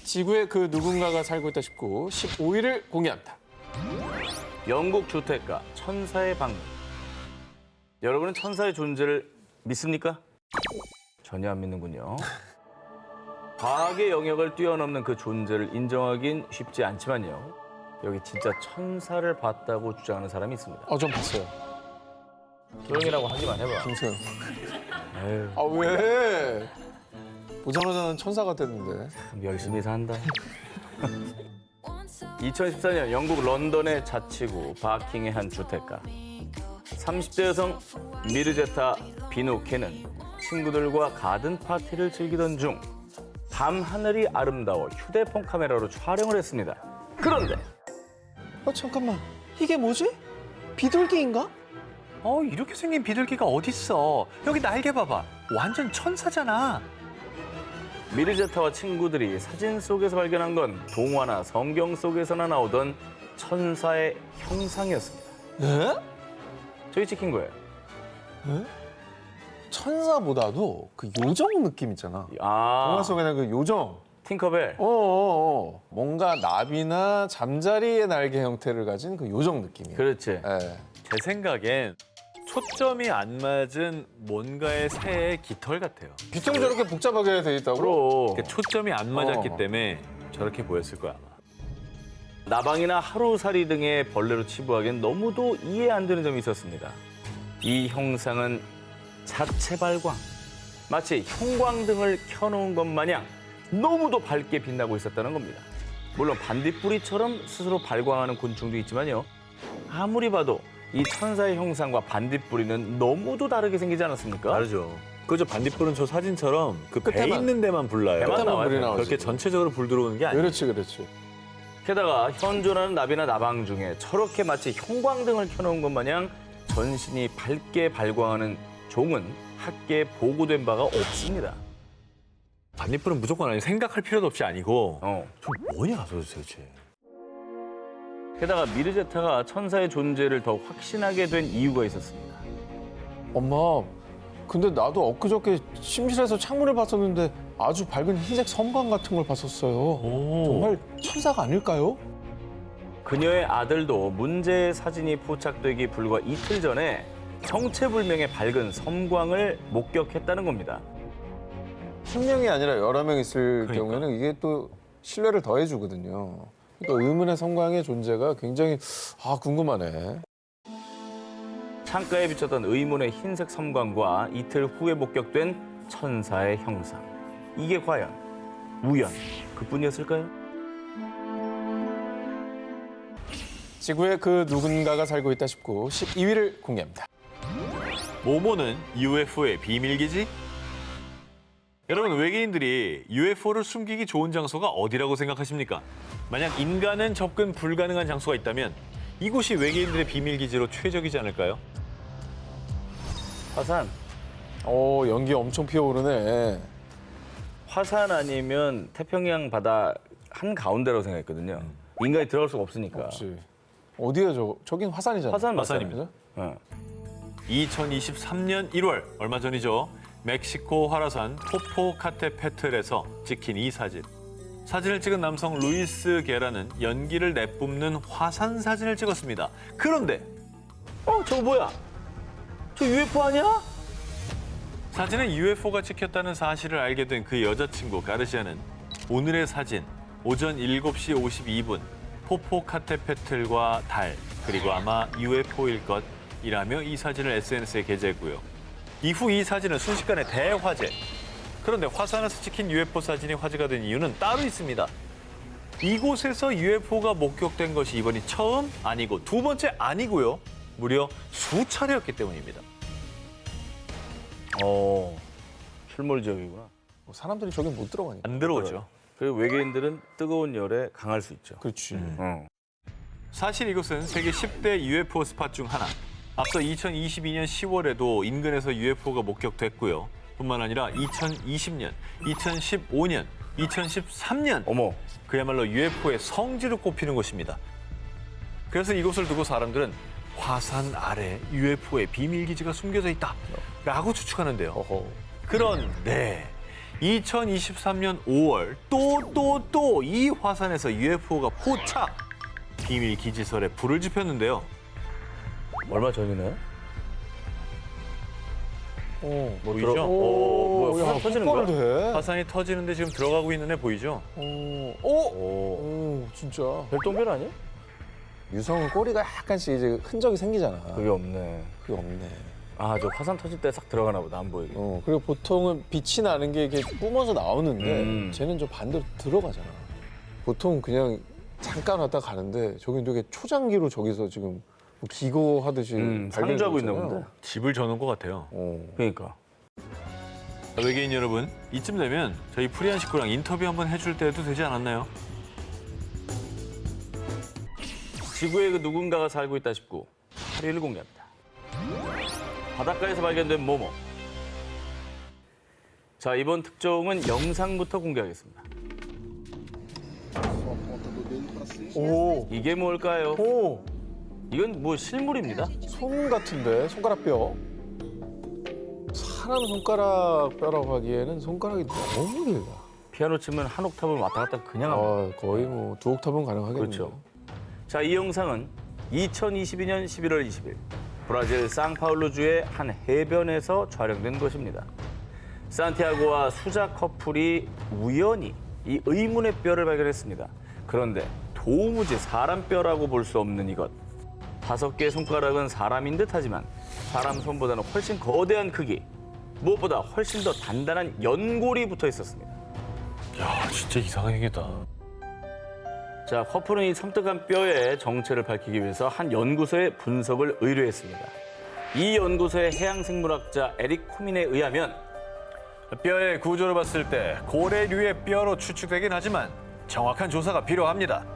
지구에 그 누군가가 살고 있다 싶고 15위를 공개합니다. 영국 주택가 천사의 방문. 여러분은 천사의 존재를 믿습니까? 전혀 안 믿는군요. 과학의 영역을 뛰어넘는 그 존재를 인정하긴 쉽지 않지만요. 여기 진짜 천사를 봤다고 주장하는 사람이 있습니다. 전 봤어요. 조용히라고 하기만 해봐. 김세요. 에휴, 아, 왜? 보자마자는 천사가 됐는데. 참 열심히 산다. 2014년 영국 런던의 자치구 바킹의 한 주택가. 30대 여성 미르제타 비노케는 친구들과 가든 파티를 즐기던 중 밤 하늘이 아름다워 휴대폰 카메라로 촬영을 했습니다. 그런데 잠깐만. 이게 뭐지? 비둘기인가? 이렇게 생긴 비둘기가 어딨어. 여기 날개 봐봐. 완전 천사잖아. 미르제타와 친구들이 사진 속에서 발견한 건 동화나 성경 속에서나 나오던 천사의 형상이었습니다. 네? 저기 찍힌 거예요. 천사보다도 그 요정 느낌 있잖아. 아, 영화 속에는 그 요정. 팅커벨. 뭔가 나비나 잠자리의 날개 형태를 가진 그 요정 느낌이에요. 그렇지. 예. 제 생각엔 초점이 안 맞은 뭔가의 새의 깃털 같아요. 빗점 저렇게 복잡하게 돼 있다고? 프로. 그러니까 초점이 안 맞았기 때문에 저렇게 보였을 거야, 아마. 나방이나 하루살이 등의 벌레로 치부하기엔 너무도 이해 안 되는 점이 있었습니다. 이 형상은 자체 발광, 마치 형광등을 켜놓은 것 마냥 너무도 밝게 빛나고 있었다는 겁니다. 물론 반딧불이처럼 스스로 발광하는 곤충도 있지만요. 아무리 봐도 이 천사의 형상과 반딧불이는 너무도 다르게 생기지 않았습니까? 다르죠. 그저 반딧불은 저 사진처럼 그 배 끝에만. 있는 데만 불나요. 배만 나와요. 불이 나오지. 그렇게 전체적으로 불 들어오는 게 아니에요. 그렇지. 게다가 현존하는 나비나 나방 중에 저렇게 마치 형광등을 켜놓은 것 마냥 전신이 밝게 발광하는 종은 학계에 보고된 바가 없습니다. 반딧불은 무조건 아니 생각할 필요도 없이 아니고 어. 저 뭐냐 도대체. 게다가 미르제타가 천사의 존재를 더 확신하게 된 이유가 있었습니다. 엄마, 근데 나도 엊그저께 침실에서 창문을 봤었는데 아주 밝은 흰색 섬광 같은 걸 봤었어요. 정말 천사가 아닐까요? 그녀의 아들도 문제의 사진이 포착되기 불과 이틀 전에 정체불명의 밝은 섬광을 목격했다는 겁니다. 한 명이 아니라 여러 명 있을 그러니까. 경우에는 이게 또 신뢰를 더해주거든요. 그러니까 의문의 섬광의 존재가 굉장히 궁금하네. 창가에 비쳤던 의문의 흰색 섬광과 이틀 후에 목격된 천사의 형상. 이게 과연 우연 그뿐이었을까요? 지구에 그 누군가가 살고 있다 싶고 12위를 공개합니다. 모모는 UFO의 비밀기지? 여러분, 외계인들이 UFO를 숨기기 좋은 장소가 어디라고 생각하십니까? 만약 인간은 접근 불가능한 장소가 있다면 이곳이 외계인들의 비밀기지로 최적이지 않을까요? 화산. 연기 엄청 피어오르네. 화산 아니면 태평양 바다 한가운데라고 생각했거든요. 인간이 들어갈 수가 없으니까. 그렇지. 어디야 저거? 저긴 화산이잖아. 화산 맞아요. 화산입니다. 어. 2023년 1월, 얼마 전이죠. 멕시코 화라산 포포카테페틀에서 찍힌 이 사진. 사진을 찍은 남성 루이스 게라는 연기를 내뿜는 화산 사진을 찍었습니다. 그런데 저거 뭐야? 저 UFO 아니야? 사진에 UFO가 찍혔다는 사실을 알게 된 그 여자친구 가르시아는 오늘의 사진, 오전 7시 52분 포포카테페틀과 달, 그리고 아마 UFO일 것이라며 이 사진을 SNS에 게재했고요. 이후 이 사진은 순식간에 대화제. 그런데 화산에서 찍힌 UFO 사진이 화제가 된 이유는 따로 있습니다. 이곳에서 UFO가 목격된 것이 이번이 처음 아니고 두 번째 아니고요. 무려 수차례였기 때문입니다. 출몰 지역이구나. 사람들이 저기 못 들어가니까. 안 들어오죠. 그리고 외계인들은 뜨거운 열에 강할 수 있죠. 그렇지. 사실 이곳은 세계 10대 UFO 스팟 중 하나. 앞서 2022년 10월에도 인근에서 UFO가 목격됐고요. 뿐만 아니라 2020년, 2015년, 2013년 어머. 그야말로 UFO의 성지로 꼽히는 곳입니다. 그래서 이곳을 두고 사람들은 화산 아래 UFO의 비밀기지가 숨겨져 있다라고 추측하는데요. 어허. 그런데 2023년 5월 또 이 화산에서 UFO가 포착! 비밀 기지설에 불을 지폈는데요. 얼마 전이네? 보이죠? 뭐야, 화산 터지는 거야? 돼. 화산이 터지는데 지금 들어가고 있는 애 보이죠? 진짜. 별똥별 아니야? 유성은 꼬리가 약간씩 이제 흔적이 생기잖아. 그게 없네. 그게 없네. 아, 저 화산 터질 때 싹 들어가나 보다, 안 보이게. 그리고 보통은 빛이 나는 게 이렇게 뿜어서 나오는데 쟤는 저 반대로 들어가잖아. 보통 그냥 잠깐 왔다 가는데 저긴 되게 초장기로 저기서 지금 뭐 기거하듯이 상주하고 있나 있잖아요. 본데. 집을 저는 것 같아요. 그러니까. 외계인 여러분, 이쯤 되면 저희 프리한 식구랑 인터뷰 한번 해줄 때도 되지 않았나요? 지구에 그 누군가가 살고 있다 싶고 8위를 공개합니다. 바닷가에서 발견된 모모. 자, 이번 특종은 영상부터 공개하겠습니다. 이게 뭘까요? 이건 뭐 실물입니다. 손 같은데 손가락뼈. 사람 손가락 뼈라고 하기에는 손가락이 너무 길다. 피아노 치면 한 옥탑을 왔다 갔다 그냥 합니다. 거의 뭐 두 옥탑은 가능하겠네요. 그렇죠. 자, 이 영상은 2022년 11월 20일 브라질 상파울루주의 한 해변에서 촬영된 것입니다. 산티아고와 수자 커플이 우연히 이 의문의 뼈를 발견했습니다. 그런데 도무지 사람 뼈라고 볼 수 없는 이것. 5개의 손가락은 사람인 듯하지만 사람 손보다는 훨씬 거대한 크기, 무엇보다 훨씬 더 단단한 연골이 붙어 있었습니다. 야, 진짜 이상한 얘기다. 자, 커플은 이 섬뜩한 뼈의 정체를 밝히기 위해서 한 연구소에 분석을 의뢰했습니다. 이 연구소의 해양생물학자 에릭 코민에 의하면 뼈의 구조를 봤을 때 고래류의 뼈로 추측되긴 하지만 정확한 조사가 필요합니다.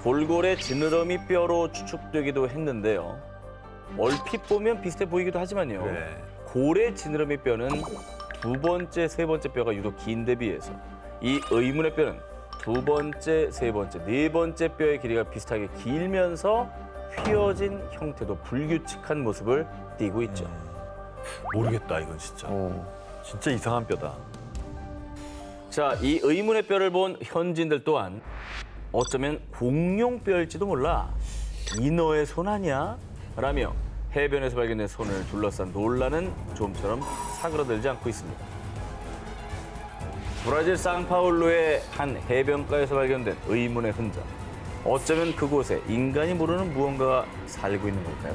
돌고래 지느러미 뼈로 추측되기도 했는데요. 얼핏 보면 비슷해 보이기도 하지만요. 그래. 고래 지느러미 뼈는 두 번째, 세 번째 뼈가 유독 긴 데 비해서 이 의문의 뼈는 두 번째, 세 번째, 네 번째 뼈의 길이가 비슷하게 길면서 휘어진 형태도 불규칙한 모습을 띠고 있죠. 모르겠다, 이건 진짜. 진짜 이상한 뼈다. 자, 이 의문의 뼈를 본 현지인들 또한 어쩌면 공룡뼈일지도 몰라. 이 너의 손 아니야? 라며 해변에서 발견된 손을 둘러싼 논란은 좀처럼 사그러들지 않고 있습니다. 브라질 상파울루의 한 해변가에서 발견된 의문의 흔적. 어쩌면 그곳에 인간이 모르는 무언가가 살고 있는 걸까요?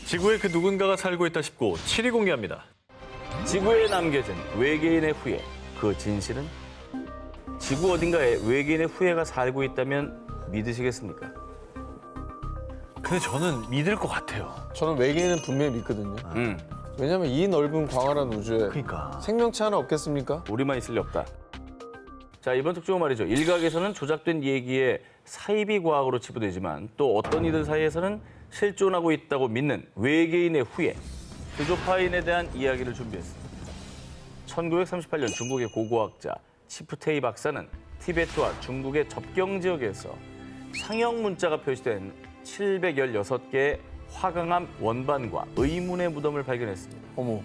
지구에 그 누군가가 살고 있다 싶고 7위 공개합니다. 지구에 남겨진 외계인의 후예. 그 진실은? 지구 어딘가에 외계인의 후예가 살고 있다면 믿으시겠습니까? 근데 저는 믿을 것 같아요. 저는 외계인은 분명히 믿거든요. 왜냐하면 이 넓은 광활한 우주에 그러니까. 생명체 하나 없겠습니까? 우리만 있을 리 없다. 자, 이번 특종은 말이죠. 일각에서는 조작된 얘기에 사이비 과학으로 치부되지만 또 어떤 이들 사이에서는 실존하고 있다고 믿는 외계인의 후예, 드조파인에 대한 이야기를 준비했습니다. 1938년 중국의 고고학자 치프테이 박사는 티베트와 중국의 접경 지역에서 상형 문자가 표시된 716개의 화강암 원반과 의문의 무덤을 발견했습니다. 어머.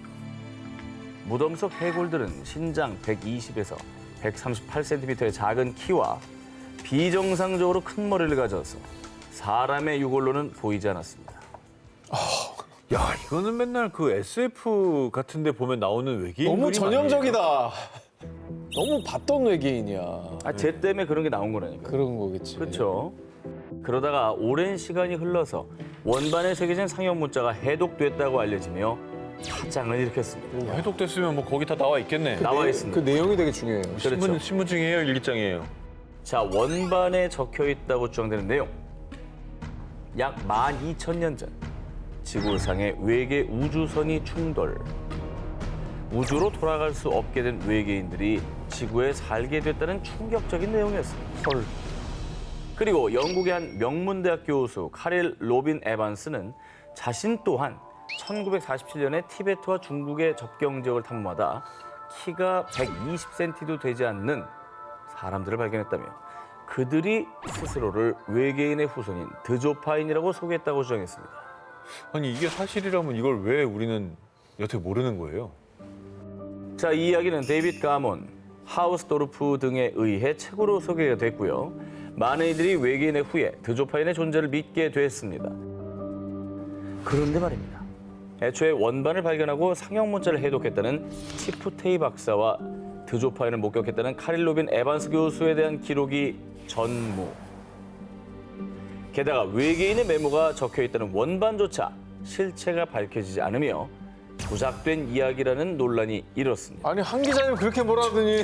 무덤 속 해골들은 신장 120에서 138cm의 작은 키와 비정상적으로 큰 머리를 가져서 사람의 유골로는 보이지 않았습니다. 야, 이거는 맨날 그 SF 같은 데 보면 나오는 외계인 너무 그림 전형적이다. 너무 봤던 외계인이야. 아, 쟤 때문에 그런 게 나온 거라니까. 그런 거겠지. 그렇죠. 그러다가 오랜 시간이 흘러서 원반에 새겨진 상형 문자가 해독됐다고 알려지며 파장을 일으켰습니다. 아니에요? 해독됐으면 뭐 거기 다 나와 있겠네. 나와 있습니다. 그 내용이 되게 중요해요. 그렇죠. 신분증이에요, 일기장이에요? 자, 원반에 적혀 있다고 주장되는 내용. 약 12,000년 전 지구상의 외계 우주선이 충돌. 우주로 돌아갈 수 없게 된 외계인들이 지구에 살게 됐다는 충격적인 내용이었습니다. 헐. 그리고 영국의 한 명문대학 교수 카릴 로빈 에반스는 자신 또한 1947년에 티베트와 중국의 접경 지역을 탐험하다 키가 120cm도 되지 않는 사람들을 발견했다며 그들이 스스로를 외계인의 후손인 드조파인이라고 소개했다고 주장했습니다. 아니, 이게 사실이라면 이걸 왜 우리는 여태 모르는 거예요? 자, 이 이야기는 데이빗 가몬, 하우스도르프 등에 의해 책으로 소개가 됐고요. 많은 이들이 외계인의 후예 드조파인의 존재를 믿게 됐습니다. 그런데 말입니다. 애초에 원반을 발견하고 상형 문자를 해독했다는 치프테이 박사와 드조파인을 목격했다는 카릴 로빈 에반스 교수에 대한 기록이 전무. 게다가 외계인의 메모가 적혀있다는 원반조차 실체가 밝혀지지 않으며 조작된 이야기라는 논란이 일었습니다. 아니 한 기자님 그렇게 뭐라 하더니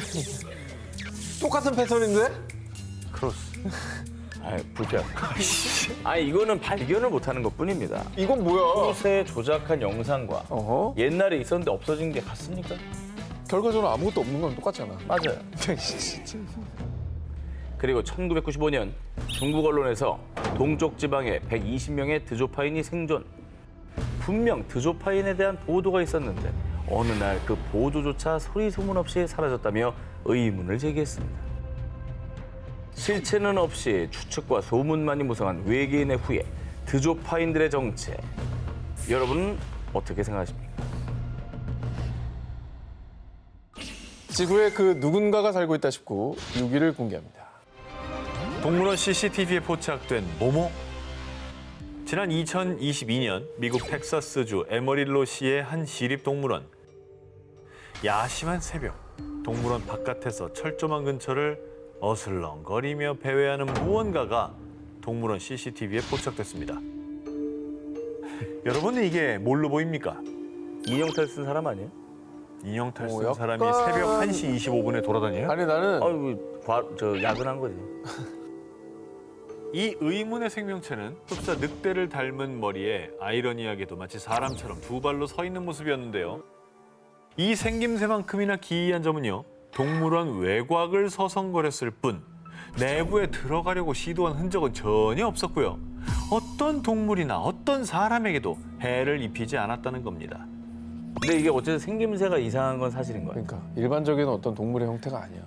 똑같은 패턴인데? 크로스. 아, 불쾌하다. 아니 이거는 발견을 못하는 것뿐입니다. 이건 뭐야? 평소에 조작한 영상과 어허. 옛날에 있었는데 없어진 게 같습니까? 결과적으로 아무것도 없는 건 똑같잖아. 맞아요. 그리고 1995년 중국 언론에서 동쪽 지방에 120명의 드조파인이 생존. 분명 드조파인에 대한 보도가 있었는데 어느 날 그 보도조차 소리 소문 없이 사라졌다며 의문을 제기했습니다. 실체는 없이 추측과 소문만이 무성한 외계인의 후예, 드조파인들의 정체. 여러분은 어떻게 생각하십니까? 지구에 그 누군가가 살고 있다 싶고 6위를 공개합니다. 동물원 CCTV에 포착된 모모. 지난 2022년 미국 텍사스주 에머릴로시의 한 시립동물원. 야심한 새벽, 동물원 바깥에서 철조망 근처를 어슬렁거리며 배회하는 무언가가 동물원 CCTV에 포착됐습니다. 여러분은 이게 뭘로 보입니까? 인형탈 쓴 사람 아니에요? 인형탈 쓴 약간- 사람이 새벽 1시 25분에 돌아다녀요? 아니 나는 아이고, 야근한 거지. 이 의문의 생명체는 흡사 늑대를 닮은 머리에 아이러니하게도 마치 사람처럼 두 발로 서 있는 모습이었는데요. 이 생김새만큼이나 기이한 점은요. 동물원 외곽을 서성거렸을 뿐 내부에 들어가려고 시도한 흔적은 전혀 없었고요. 어떤 동물이나 어떤 사람에게도 해를 입히지 않았다는 겁니다. 근데 이게 어쨌든 생김새가 이상한 건 사실인 거예요. 그러니까 일반적인 어떤 동물의 형태가 아니야.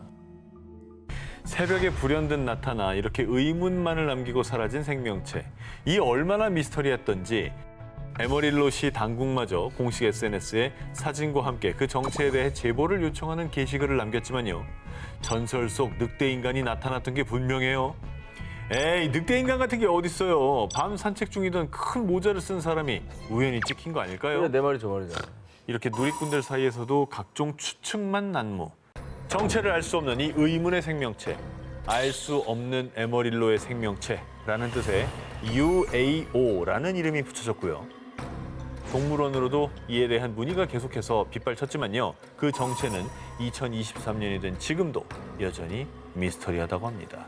새벽에 불현듯 나타나 이렇게 의문만을 남기고 사라진 생명체. 이 얼마나 미스터리했던지 에머릴로시 당국마저 공식 SNS에 사진과 함께 그 정체에 대해 제보를 요청하는 게시글을 남겼지만요. 전설 속 늑대 인간이 나타났던 게 분명해요. 에이, 늑대 인간 같은 게 어딨어요. 밤 산책 중이던 큰 모자를 쓴 사람이 우연히 찍힌 거 아닐까요? 근데 내 말이 저 말이잖아. 이렇게 누리꾼들 사이에서도 각종 추측만 난무. 정체를 알 수 없는 이 의문의 생명체. 알 수 없는 에머릴로의 생명체라는 뜻의 UAO라는 이름이 붙여졌고요. 동물원으로도 이에 대한 문의가 계속해서 빗발쳤지만요. 그 정체는 2023년이 된 지금도 여전히 미스터리하다고 합니다.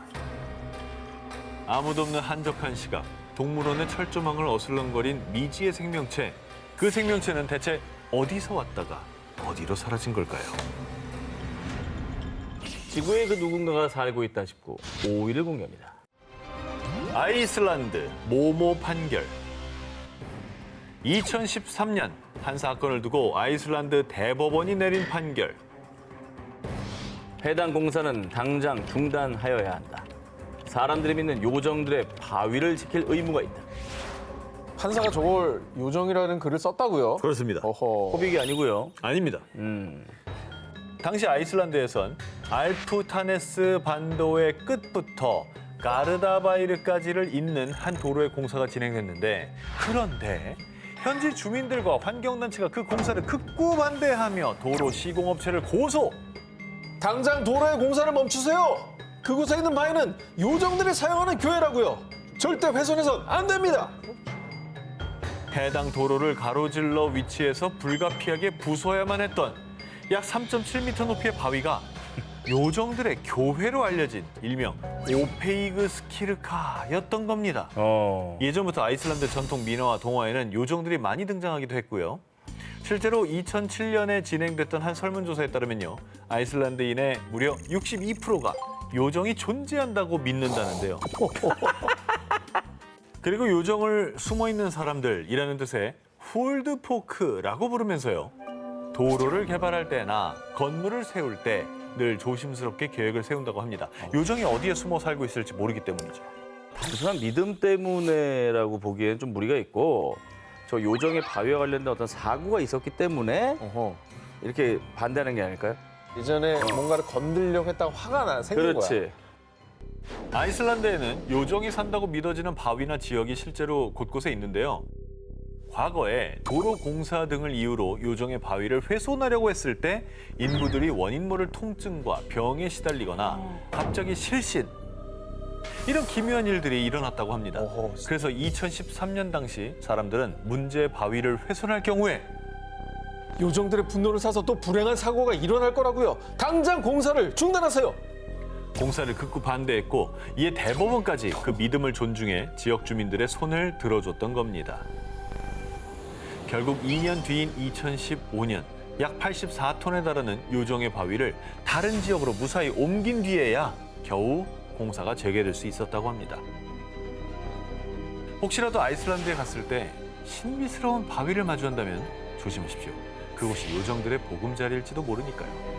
아무도 없는 한적한 시각, 동물원의 철조망을 어슬렁거린 미지의 생명체. 그 생명체는 대체 어디서 왔다가 어디로 사라진 걸까요? 지구에 그 누군가가 살고 있다 싶고 5위를 공개합니다. 아이슬란드 모모 판결. 2013년 한 사건을 두고 아이슬란드 대법원이 내린 판결. 해당 공사는 당장 중단하여야 한다. 사람들이 믿는 요정들의 바위를 지킬 의무가 있다. 판사가 저걸 요정이라는 글을 썼다고요? 그렇습니다. 어허. 호빅이 아니고요. 아닙니다. 당시 아이슬란드에선 알프타네스 반도의 끝부터 가르다바이르까지를 잇는 한 도로의 공사가 진행됐는데, 그런데 현지 주민들과 환경단체가 그 공사를 극구 반대하며 도로 시공업체를 고소. 당장 도로의 공사를 멈추세요. 그곳에 있는 바위는 요정들이 사용하는 교회라고요. 절대 훼손해선 안 됩니다. 해당 도로를 가로질러 위치해서 불가피하게 부숴야만 했던 약 3.7m 높이의 바위가 요정들의 교회로 알려진 일명 오페이그 스키르카였던 겁니다. 예전부터 아이슬란드 전통 민화와 동화에는 요정들이 많이 등장하기도 했고요. 실제로 2007년에 진행됐던 한 설문조사에 따르면요. 아이슬란드인의 무려 62%가 요정이 존재한다고 믿는다는데요. 그리고 요정을 숨어있는 사람들이라는 뜻의 홀드포크라고 부르면서요. 도로를 개발할 때나 건물을 세울 때 늘 조심스럽게 계획을 세운다고 합니다. 요정이 어디에 숨어 살고 있을지 모르기 때문이죠. 단순한 믿음 때문에라고 보기엔 좀 무리가 있고, 저 요정의 바위와 관련된 어떤 사고가 있었기 때문에 어허. 이렇게 반대하는 게 아닐까요? 예전에 뭔가를 건들려고 했다가 화가 생긴 거야. 그렇지. 아이슬란드에는 요정이 산다고 믿어지는 바위나 지역이 실제로 곳곳에 있는데요. 과거에 도로 공사 등을 이유로 요정의 바위를 훼손하려고 했을 때 인부들이 원인 모를 통증과 병에 시달리거나 갑자기 실신, 이런 기묘한 일들이 일어났다고 합니다. 어허, 그래서 2013년 당시 사람들은 문제의 바위를 훼손할 경우에 요정들의 분노를 사서 또 불행한 사고가 일어날 거라고요. 당장 공사를 중단하세요. 공사를 극구 반대했고 이에 대법원까지 그 믿음을 존중해 지역 주민들의 손을 들어줬던 겁니다. 결국 2년 뒤인 2015년 약 84톤에 달하는 요정의 바위를 다른 지역으로 무사히 옮긴 뒤에야 겨우 공사가 재개될 수 있었다고 합니다. 혹시라도 아이슬란드에 갔을 때 신비스러운 바위를 마주한다면 조심하십시오. 그곳이 요정들의 보금자리일지도 모르니까요.